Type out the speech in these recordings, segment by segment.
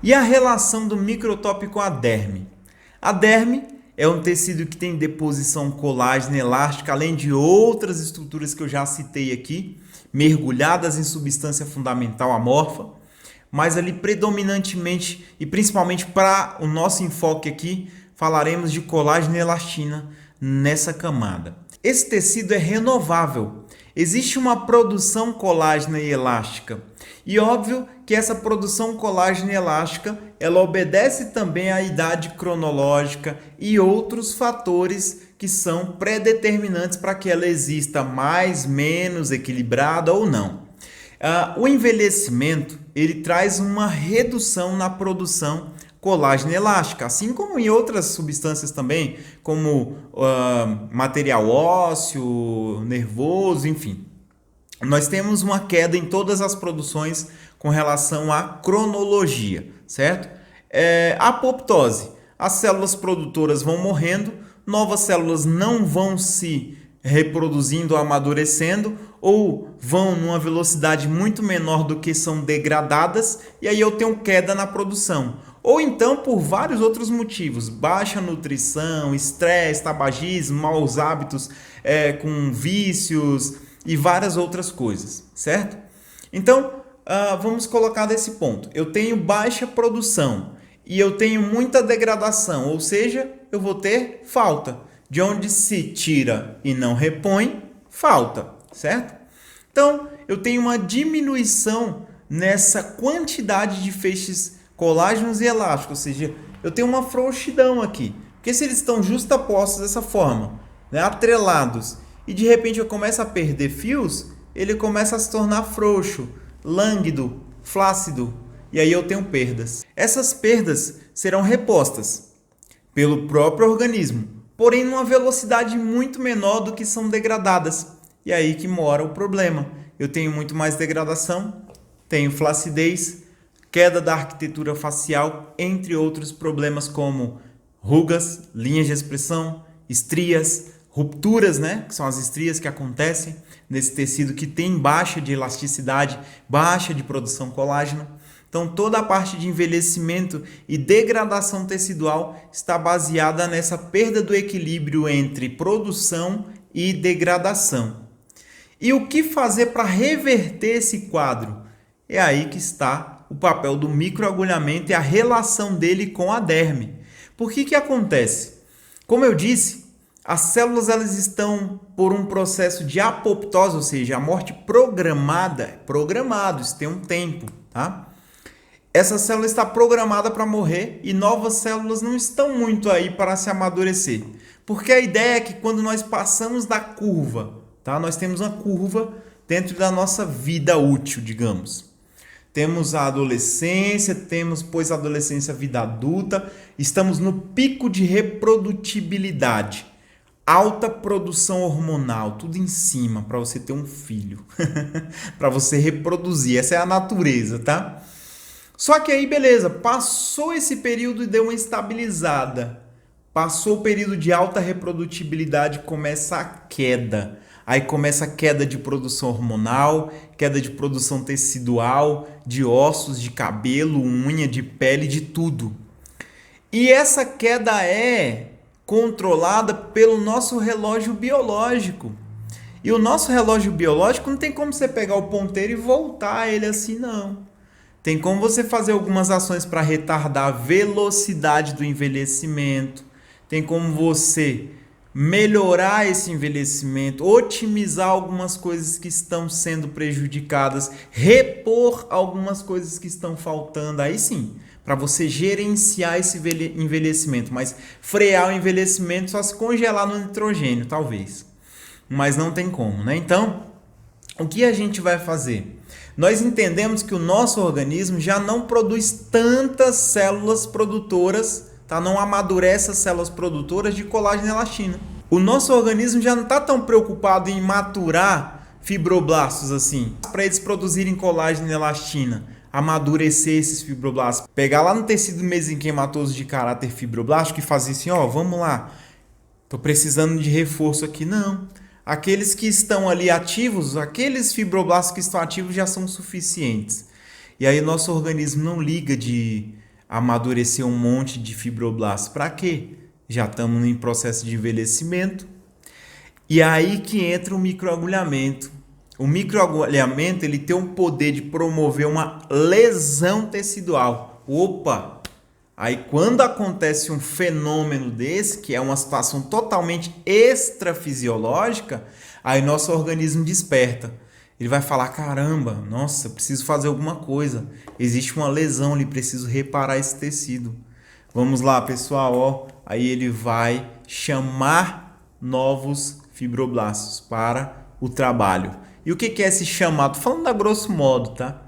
E a relação do microtop com a derme? A derme é um tecido que tem deposição colágena elástica, além de outras estruturas que eu já citei aqui, mergulhadas em substância fundamental amorfa, mas ali predominantemente e principalmente para o nosso enfoque aqui, falaremos de colágeno e elastina nessa camada. Esse tecido é renovável. Existe uma produção colágena e elástica. E óbvio que essa produção colágena e elástica, ela obedece também à idade cronológica e outros fatores que são predeterminantes para que ela exista mais, menos equilibrada ou não. O envelhecimento, ele traz uma redução na produção colágeno elástica, assim como em outras substâncias também, como material ósseo, nervoso, enfim. Nós temos uma queda em todas as produções com relação à cronologia, certo? A apoptose, as células produtoras vão morrendo, novas células não vão se reproduzindo, amadurecendo, ou vão numa velocidade muito menor do que são degradadas, e aí eu tenho queda na produção. Ou então por vários outros motivos, baixa nutrição, estresse, tabagismo, maus hábitos com vícios e várias outras coisas, certo? Então, vamos colocar desse ponto. Eu tenho baixa produção e eu tenho muita degradação, ou seja, eu vou ter falta. De onde se tira e não repõe, falta, certo? Então, eu tenho uma diminuição nessa quantidade de feixes colágenos e elásticos, ou seja, eu tenho uma frouxidão aqui. Porque se eles estão justapostos dessa forma, né, atrelados, e de repente eu começo a perder fios, ele começa a se tornar frouxo, lânguido, flácido, e aí eu tenho perdas. Essas perdas serão repostas pelo próprio organismo, porém numa velocidade muito menor do que são degradadas. E aí que mora o problema. Eu tenho muito mais degradação, tenho flacidez, queda da arquitetura facial, entre outros problemas como rugas, linhas de expressão, estrias, rupturas, né? Que são as estrias que acontecem nesse tecido que tem baixa de elasticidade, baixa de produção colágena. Então, toda a parte de envelhecimento e degradação tecidual está baseada nessa perda do equilíbrio entre produção e degradação. E o que fazer para reverter esse quadro? É aí que está o papel do microagulhamento e a relação dele com a derme. Por que acontece? Como eu disse, as células elas estão por um processo de apoptose, ou seja, a morte programada, isso tem um tempo, tá? Essa célula está programada para morrer e novas células não estão muito aí para se amadurecer. Porque a ideia é que quando nós passamos da curva, tá? Nós temos uma curva dentro da nossa vida útil, digamos. Temos a adolescência, temos pós-adolescência, vida adulta, estamos no pico de reprodutibilidade. Alta produção hormonal, tudo em cima para você ter um filho, para você reproduzir. Essa é a natureza, tá? Só que aí, beleza, passou esse período e deu uma estabilizada. Passou o período de alta reprodutibilidade, começa a queda. Aí começa a queda de produção hormonal, queda de produção tecidual, de ossos, de cabelo, unha, de pele, de tudo. E essa queda é controlada pelo nosso relógio biológico. E o nosso relógio biológico não tem como você pegar o ponteiro e voltar ele assim, não. Tem como você fazer algumas ações para retardar a velocidade do envelhecimento. Tem como você melhorar esse envelhecimento, otimizar algumas coisas que estão sendo prejudicadas, repor algumas coisas que estão faltando. Aí sim, para você gerenciar esse envelhecimento. Mas frear o envelhecimento só se congelar no nitrogênio, talvez. Mas não tem como, né? Então, o que a gente vai fazer? Nós entendemos que o nosso organismo já não produz tantas células produtoras, tá? Não amadurece as células produtoras de colágeno e elastina. O nosso organismo já não está tão preocupado em maturar fibroblastos assim, para eles produzirem colágeno e elastina, amadurecer esses fibroblastos. Pegar lá no tecido mesenquimatoso de caráter fibroblástico e fazer assim, ó, vamos lá, tô precisando de reforço aqui. Não. Aqueles que estão ali ativos, aqueles fibroblastos que estão ativos já são suficientes. E aí o nosso organismo não liga de amadurecer um monte de fibroblastos. Para quê? Já estamos em processo de envelhecimento. E aí que entra o microagulhamento. O microagulhamento ele tem o poder de promover uma lesão tecidual. Opa! Aí quando acontece um fenômeno desse, que é uma situação totalmente extrafisiológica, aí nosso organismo desperta. Ele vai falar, caramba, nossa, preciso fazer alguma coisa. Existe uma lesão ali, preciso reparar esse tecido. Vamos lá, pessoal, ó. Aí ele vai chamar novos fibroblastos para o trabalho. E o que é esse chamado? Falando a grosso modo, tá?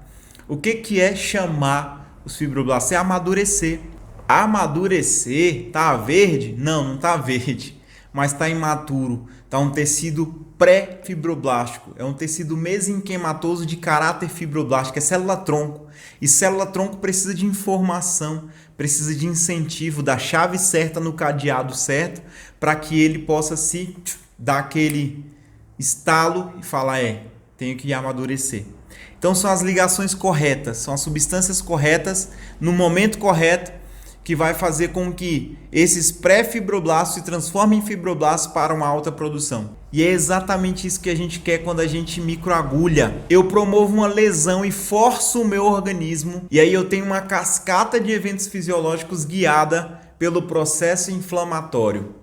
O que é chamar os fibroblastos? É amadurecer. Amadurecer, tá verde? Não, não tá verde, mas tá imaturo. Tá um tecido pré-fibroblástico. É um tecido mesenquimatoso de caráter fibroblástico, é célula-tronco. E célula-tronco precisa de informação, precisa de incentivo, da chave certa no cadeado certo, para que ele possa se dar aquele estalo e falar, tenho que amadurecer. Então são as ligações corretas, são as substâncias corretas, no momento correto, que vai fazer com que esses pré-fibroblastos se transformem em fibroblastos para uma alta produção. E é exatamente isso que a gente quer quando a gente microagulha. Eu promovo uma lesão e forço o meu organismo, e aí eu tenho uma cascata de eventos fisiológicos guiada pelo processo inflamatório.